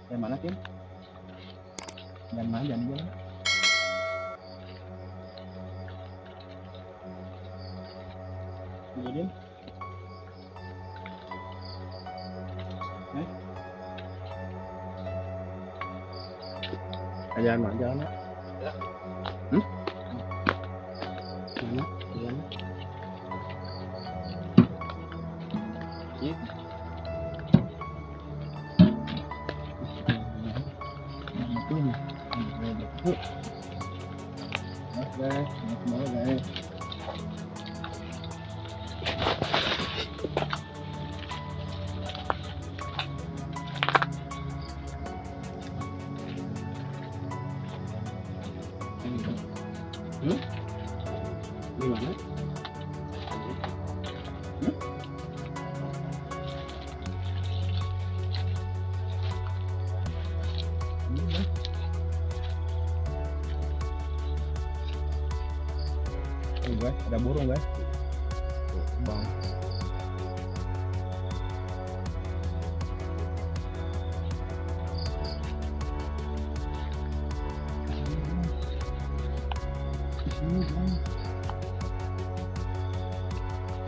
Yang mana Tim? Yang mana jangan jalan? Jadi jalan mana jalan? Ya. Mana jalan? Iya. Guys, semua guys. Di mana? Guys, ada burung guys. Bang.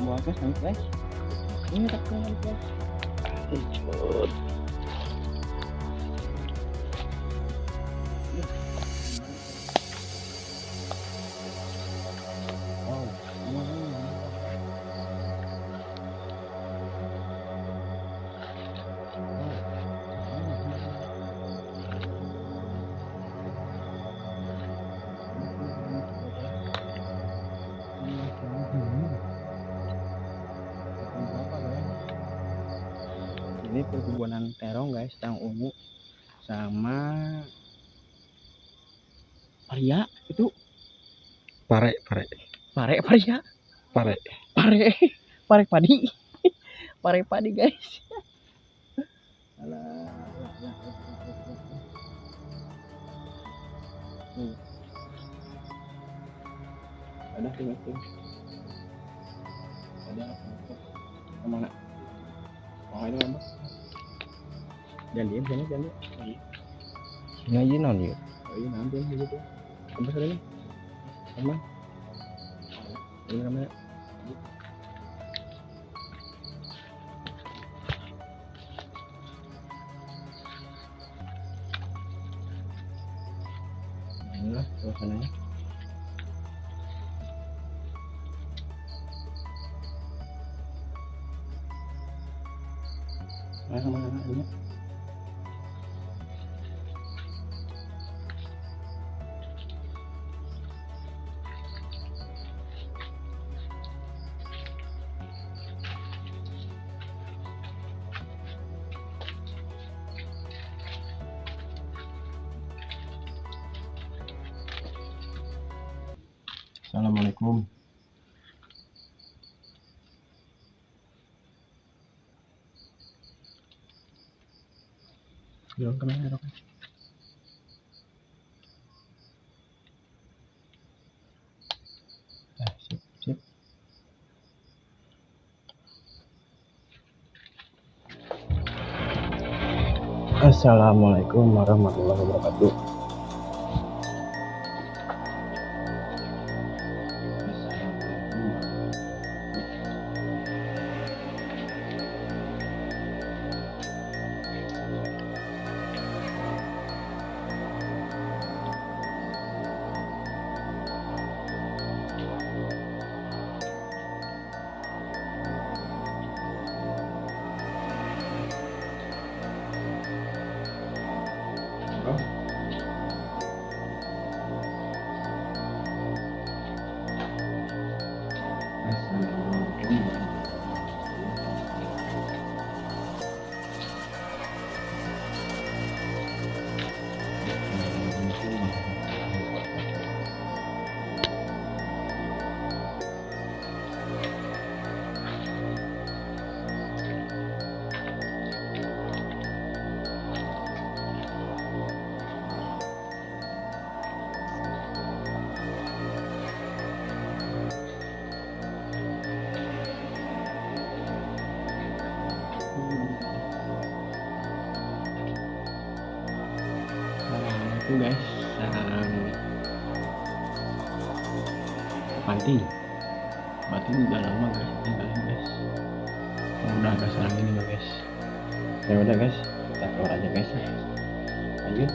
Buat guys, ini tak kenal guys. Ini perkebunan terong guys, terong ungu sama paria itu Pare paria pare padi guys. Alah. Ada tim. Ada kemana? Oh ini apa? Jangan diem sini, jangan diem. ngaji non yuk. Oh iya nanti gitu. Kamu sini nih. Aman. Ini namanya. Inilah suasananya. Mana ini? Assalamualaikum. Bilang kemana dok? Sip. Assalamualaikum warahmatullahi wabarakatuh. itu guys, sarang panting. Berarti udah lama guys tinggalin guys. Udah ada sarang ini loh guys. Ya udah guys, kita keluar aja guys. Lanjut.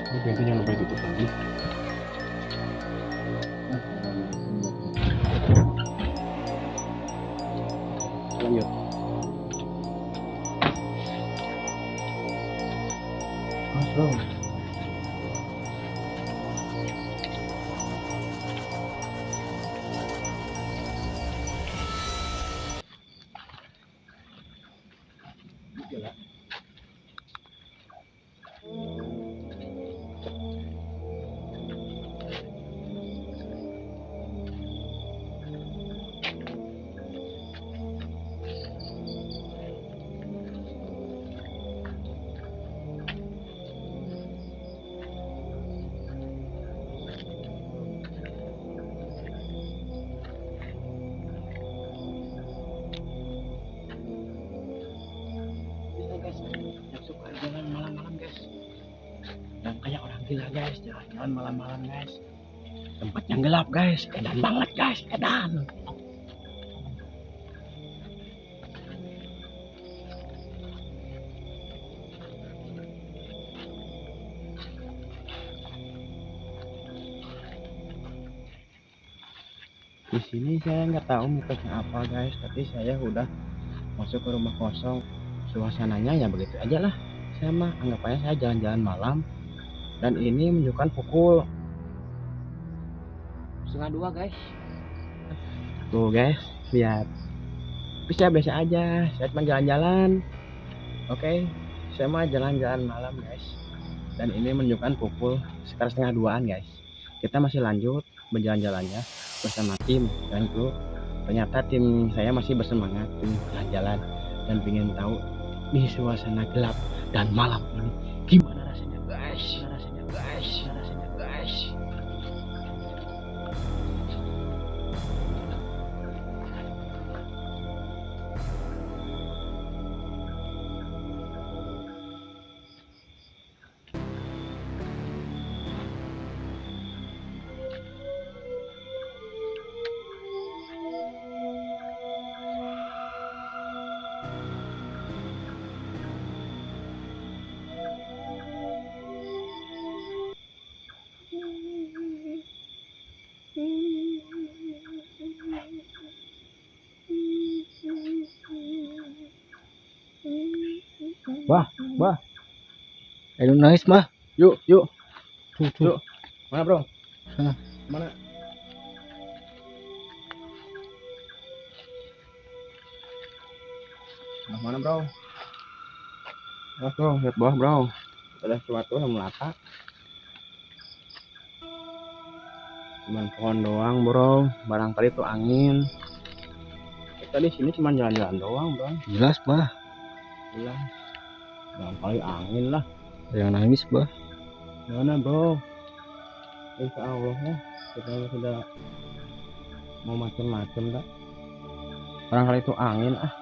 Ini pintu jangan lupa ditutup lagi. Lanjut. Bro. Suka jalan malam-malam guys, dan kayak orang gila guys, jalan-jalan malam-malam guys, tempatnya gelap guys, edan banget guys, edan. Di sini saya nggak tahu mitosnya apa guys, tapi saya udah masuk ke rumah kosong. Suasananya ya begitu aja lah, saya mah anggap aja saya jalan-jalan malam, dan ini menunjukkan pukul 1:30 guys. Tuh guys, lihat, bisa biasa aja, saya cuma jalan-jalan. Oke, saya mah jalan-jalan malam guys, dan ini menunjukkan pukul sekitar 1:30-an guys. Kita masih lanjut berjalan-jalannya bersama tim dan kru. Ternyata tim saya masih bersemangat ingin jalan-jalan dan ingin tahu di suasana gelap dan malam ini gimana rasanya guys, rasanya guys. Bah, Aduh nice bah. yuk. Tuh. Yuk. Mana bro? Sana. Mana? Mana bro? Bro, lihat bawah bro. Ada sesuatu yang melata. Cuman pohon doang bro. Barangkali itu angin. Kita di sini cuma jalan-jalan doang bro. Jelas bah. Jelas. Barangkali angin lah. Yang nangis bah. Mana bro? Insya Allah ya. Kita sudah mau macem-macem dah. Barangkali itu angin ah.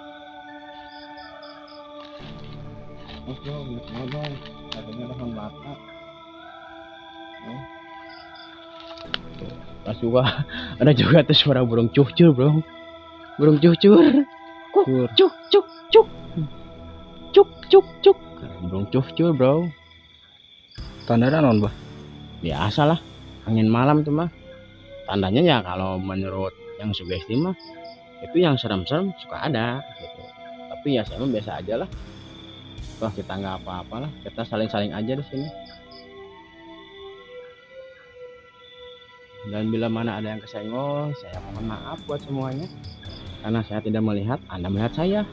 Oh bro, lihat bro. Katanya ada pohon melata. Oh. Pas juga ada juga tuh suara burung cucur bro. Burung cucur. Cuk cuk cuk. Cuk. Burung cucur bro. Tanda non bah. Biasalah, angin malam tuh mah. Tandanya ya kalau menurut yang sugesti mah itu yang serem-serem suka ada gitu. Tapi ya saya mah biasa aja lah. Toh kita nggak apa-apa lah, kita saling-saling aja di sini. Dan bila mana ada yang kesenggol, saya mohon maaf buat semuanya. Karena saya tidak melihat, Anda melihat saya.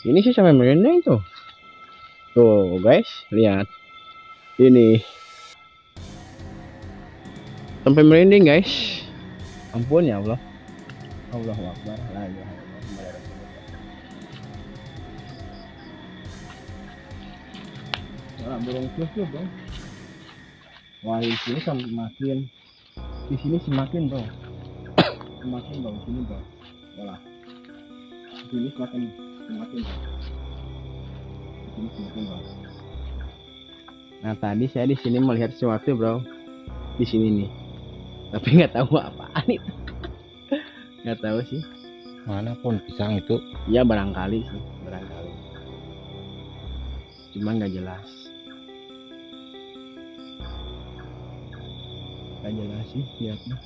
Ini sih sampai merinding tuh. Tuh guys, lihat. Ini. Sampai merinding guys. Ampun ya Allah. Allahu Akbar. La ilaha illallah. Burung cucur bro. Wah di sini semakin, di sini semakin bro, semakin bro, di sini bro. Walah, Sini semakin semakin bro. Nah tadi saya di sini melihat sesuatu bro, di sini nih, tapi nggak tahu apaan itu. Nggak tahu sih. Mana pohon pisang itu? Ya barangkali sih, barangkali. Cuma nggak jelas. Nggak jelas sih lihatnya.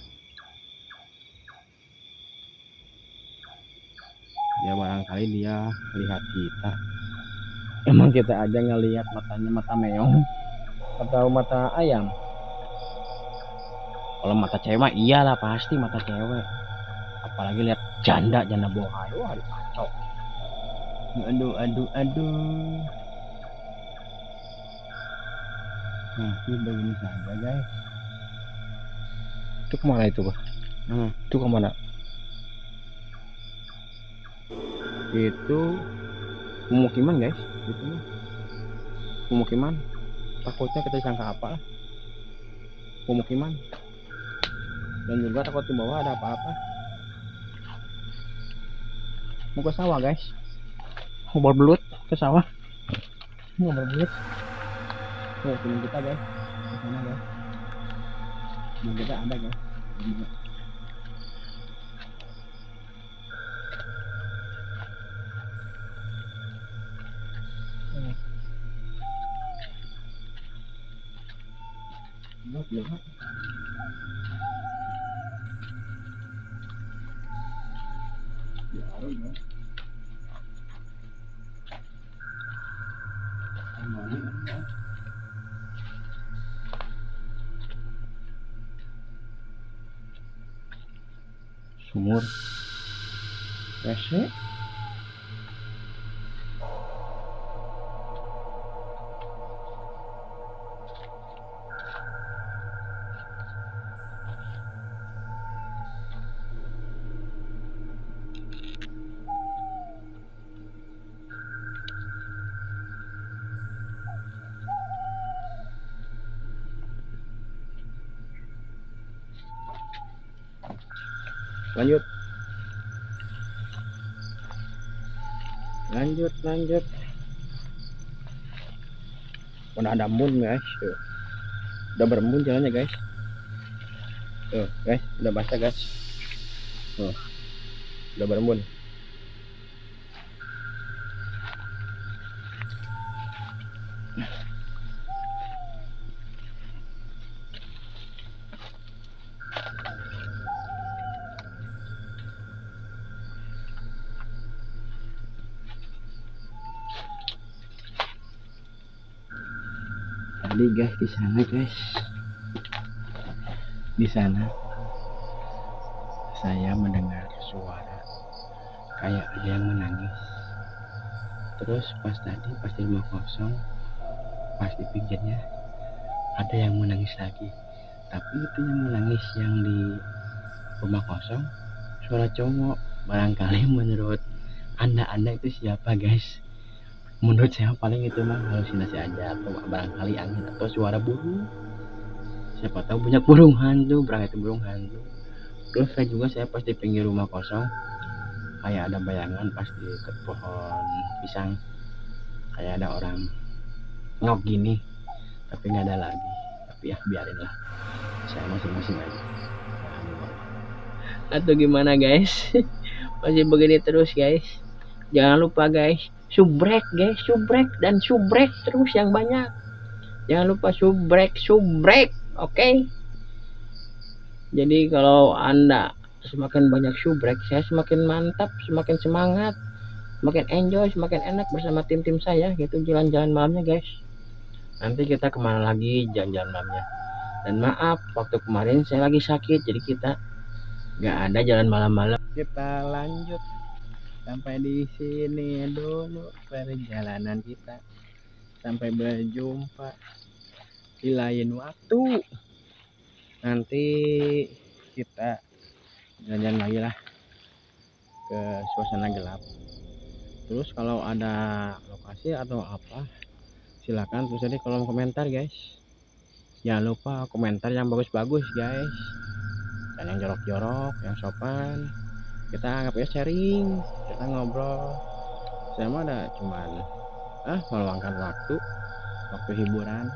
Ya barangkali dia lihat kita. Emang kita aja ngelihat matanya mata meong atau mata ayam. Kalau mata cewek iyalah pasti mata cewek. Apalagi lihat janda bohai. Wah kacau. Aduh. Nah, ini begini saja guys. Itu kemana itu bah? Itu kemana? Itu pemukiman guys, itu pemukiman. Takutnya kita disangka apa lah, pemukiman. Dan juga takut di bawah ada apa-apa. Mau ke sawah guys, mau berbelut ke sawah, mau berbelut. Tuh teman kita guys, ke sana guys. Teman kita ada guys. Sumur. WC. Lanjut. Udah ada embun guys, tuh. Udah berembun jalannya guys. Tuh guys, udah basah guys. Tuh, udah berembun. Tadi guys di sana guys, di sana saya mendengar suara kayak ada yang menangis. Terus pas di rumah kosong, pas di pinggirnya ada yang menangis lagi. Tapi itu yang menangis yang di rumah kosong suara cowok. Barangkali menurut anda itu siapa guys? Menurut saya paling itu mah halusinasi aja, atau barangkali angin atau suara burung. Siapa tahu banyak burung hantu, berangkat burung hantu. Terus saya pas di pinggir rumah kosong kayak ada bayangan pas di dekat pohon pisang, kayak ada orang ngok gini, tapi nggak ada lagi. Tapi ya biarinlah, saya masing-masing aja. Atau gimana guys? Masih begini terus guys. Jangan lupa guys, subrek guys, dan subrek terus yang banyak. Jangan lupa subrek, oke? Jadi kalau anda semakin banyak subrek, saya semakin mantap, semakin semangat, semakin enjoy, semakin enak bersama tim saya gitu jalan-jalan malamnya guys. Nanti kita kemana lagi jalan-jalan malamnya. Dan maaf waktu kemarin saya lagi sakit, jadi kita nggak ada jalan malam-malam. Kita lanjut sampai di sini dulu perjalanan kita, sampai berjumpa di lain waktu. Nanti kita jalan-jalan lagi lah ke suasana gelap. Terus kalau ada lokasi atau apa, silakan tulis di kolom komentar guys. Jangan lupa komentar yang bagus-bagus guys, dan yang jorok-jorok, yang sopan, kita anggapnya sharing, kita ngobrol. Saya mah ada cuman meluangkan waktu hiburan,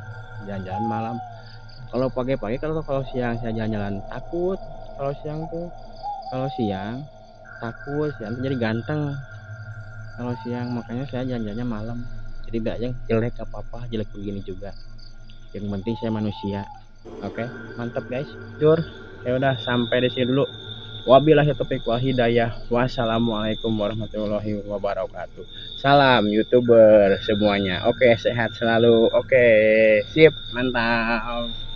jalan-jalan malam. Kalau pagi-pagi, kalau siang saya jalan-jalan takut. Kalau siang takut, siang tuh jadi ganteng. Kalau siang makanya saya jalan-jalannya malam. Jadi tidak yang jelek apa-apa, jelek begini juga. Yang penting saya manusia. Oke, mantap guys. Jur, ya udah sampai di sini dulu. Wabillahi taufiq wal hidayah. Wassalamualaikum warahmatullahi wabarakatuh. Salam YouTuber semuanya. Oke, sehat selalu. Oke, sip, mantap.